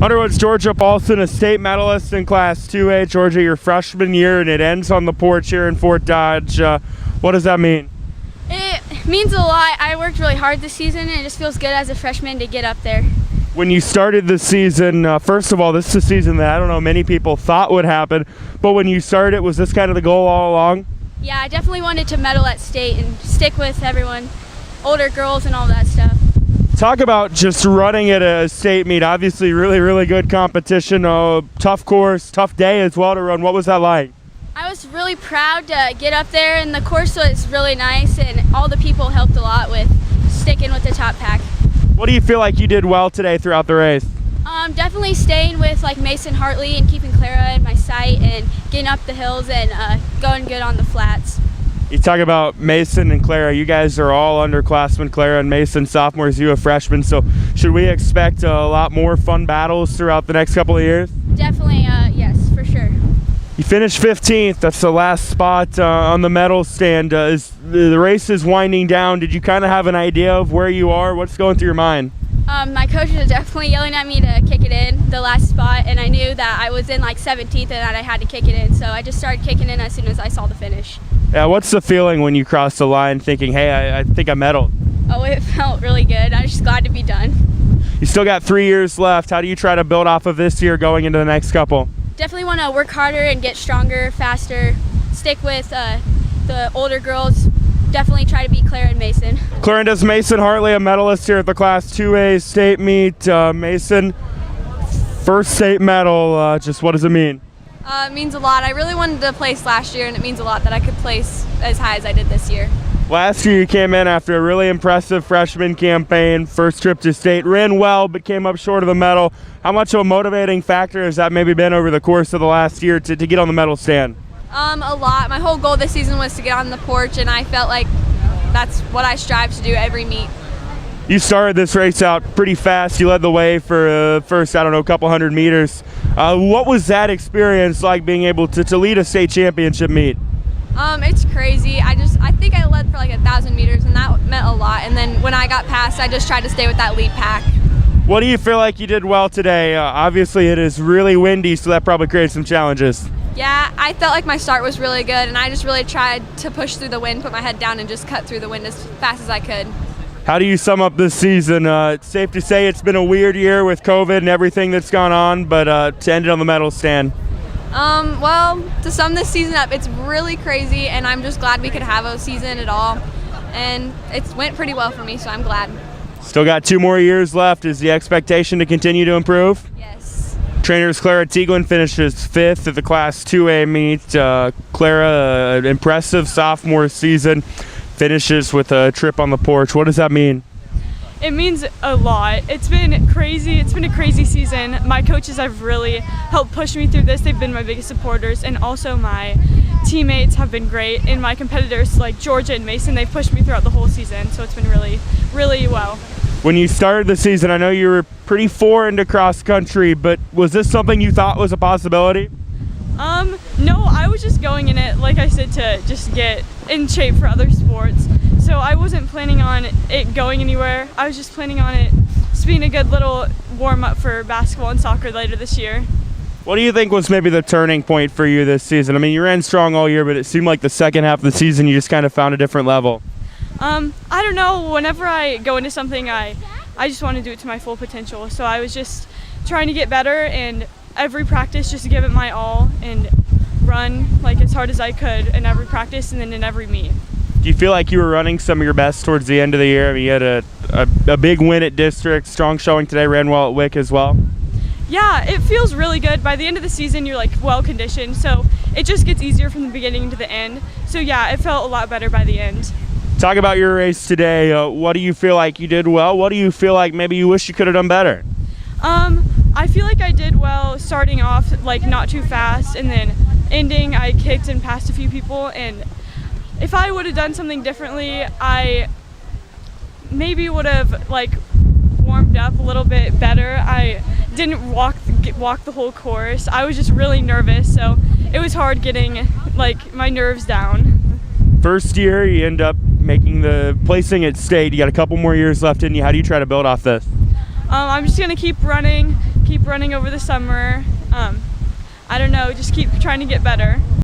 Underwood's Georgia Balsam, a state medalist in Class 2A. Georgia, your freshman year, and it ends on the porch here in Fort Dodge. What does that mean? It means a lot. I worked really hard this season, and it just feels good as a freshman to get up there. When you started the season, first of all, this is a season that I don't know many people thought would happen, but when you started, was this kind of the goal all along? Yeah, I definitely wanted to medal at state and stick with everyone, older girls and all that stuff. Talk about just running at a state meet. Obviously, really good competition. Tough course, tough day as well to run. What was that like? I was really proud to get up there, and the course was really nice, and all the people helped a lot with sticking with the top pack. What do you feel like you did well today throughout the race? Definitely staying with like Mason, Hartley, and keeping Clara in my sight, and getting up the hills and going good on the flats. You talk about Mason and Clara. You guys are all underclassmen, Clara and Mason, sophomores, you a freshman. So should we expect a lot more fun battles throughout the next couple of years? Definitely, yes, for sure. You finished 15th. That's the last spot on the medal stand. As the race is winding down, did you kind of have an idea of where you are? What's going through your mind? My coach was definitely yelling at me to kick it in the last spot, and I knew that I was in like 17th and that I had to kick it in. So I just started kicking in as soon as I saw the finish. Yeah, what's the feeling when you cross the line thinking, hey, I think I medaled? Oh, it felt really good. I was just glad to be done. You still got 3 years left. How do you try to build off of this year going into the next couple? Definitely want to work harder and get stronger, faster, stick with the older girls. Definitely try to beat Clara and Mason. Clarenda's Mason Hartley, a medalist here at the Class 2A state meet. Mason, first state medal, just what does it mean? It means a lot. I really wanted to place last year, and it means a lot that I could place as high as I did this year. Last year you came in after a really impressive freshman campaign, first trip to state, ran well but came up short of the medal. How much of a motivating factor has that maybe been over the course of the last year to get on the medal stand? A lot. My whole goal this season was to get on the porch, and I felt like that's what I strive to do every meet. You started this race out pretty fast. You led the way for first, couple hundred meters. What was that experience like, being able to lead a state championship meet? It's crazy. I think I led for like 1,000 meters, and that meant a lot. And then when I got past, I just tried to stay with that lead pack. What do you feel like you did well today? Obviously it is really windy, so that probably created some challenges. Yeah, I felt like my start was really good, and I just really tried to push through the wind, put my head down, and just cut through the wind as fast as I could. How do you sum up this season? It's safe to say it's been a weird year with COVID and everything that's gone on, but to end it on the medal stand. Well, to sum this season up, it's really crazy, and I'm just glad we could have a season at all. And it went pretty well for me, so I'm glad. Still got 2 more years left. Is the expectation to continue to improve? Yes. Trainers Clara Tegellin finishes 5th at the Class 2A meet. Clara, an impressive sophomore season, finishes with a trip on the porch. What does that mean? It means a lot. It's been crazy. It's been a crazy season. My coaches have really helped push me through this. They've been my biggest supporters, and also my teammates have been great. And my competitors like Georgia and Mason, they've pushed me throughout the whole season. So it's been really well. When you started the season, I know you were pretty foreign to cross country, but was this something you thought was a possibility? No, I was just going in it, like I said, to just get in shape for other sports. So I wasn't planning on it going anywhere. I was just planning on it just being a good little warm-up for basketball and soccer later this year. What do you think was maybe the turning point for you this season? I mean, you ran strong all year, but it seemed like the second half of the season you just kind of found a different level. I don't know. Whenever I go into something, I just want to do it to my full potential. So I was just trying to get better, and every practice just give it my all and run like as hard as I could in every practice and then in every meet. Do you feel like you were running some of your best towards the end of the year? I mean, you had a big win at district, strong showing today, ran well at WIC as well. Yeah, it feels really good. By the end of the season, you're like well conditioned, so it just gets easier from the beginning to the end. So yeah, it felt a lot better by the end. Talk about your race today. What do you feel like you did well? What do you feel like maybe you wish you could have done better? I feel like I did well starting off like not too fast, and then ending I kicked and passed a few people, and if I would have done something differently, I maybe would have like warmed up a little bit better. I didn't walk the whole course. I was just really nervous, so it was hard getting like my nerves down. First year, you end up placing at state. You got a couple more years left in you. How do you try to build off this? I'm just gonna keep running, keep keep running over the summer. I don't know, just keep trying to get better.